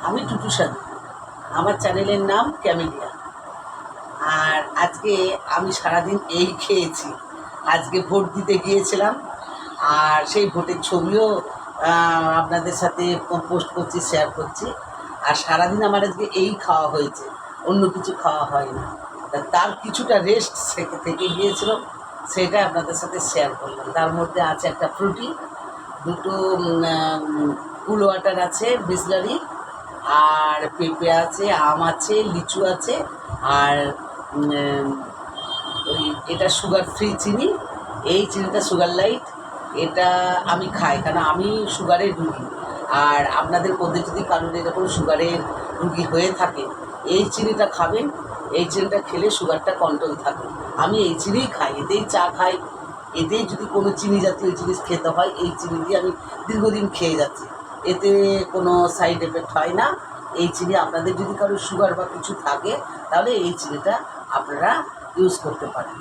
আমি টুটু সাধু, আমার চ্যানেলের নাম ক্যামেলিয়া। আর আজকে আমি সারাদিন এই খেয়েছি। আজকে ভোট দিতে গিয়েছিলাম, আর সেই ভোটের ছবিও আপনাদের সাথে পোস্ট করছি, শেয়ার করছি। আর সারাদিন আমার আজকে এই খাওয়া হয়েছে, অন্য কিছু খাওয়া হয় না। তার কিছুটা রেস্ট থেকে গিয়েছিল, সেটা আপনাদের সাথে শেয়ার করলাম। তার মধ্যে আছে একটা ফ্রুটি, দুটো কুল ওয়াটার আছে বিসলারি, আর পেঁপে আছে, আম আছে, লিচু আছে, আর ওই এটা সুগার ফ্রি চিনি। এই চিনিটা সুগার লাইট, এটা আমি খাই কারণ আমি সুগারের রুগী। আর আপনাদের মধ্যে যদি কারোর এরকম সুগারের রুগী হয়ে থাকে, এই চিনিটা খাবেন। এই চিনিটা খেলে সুগারটা কন্ট্রোল থাকে। আমি এই চিনিই খাই, এতেই চা খাই। এতেই যদি কোনো চিনি জাতীয় জিনিস খেতে হয়, এই চিনি দিয়ে আমি দীর্ঘদিন খেয়ে যাচ্ছি। এতে কোনো সাইড এফেক্ট হয় না। এই চিনি আপনাদের যদি কারো সুগার বা কিছু থাকে, তাহলে এই চিনিটা আপনারা ইউজ করতে পারেন।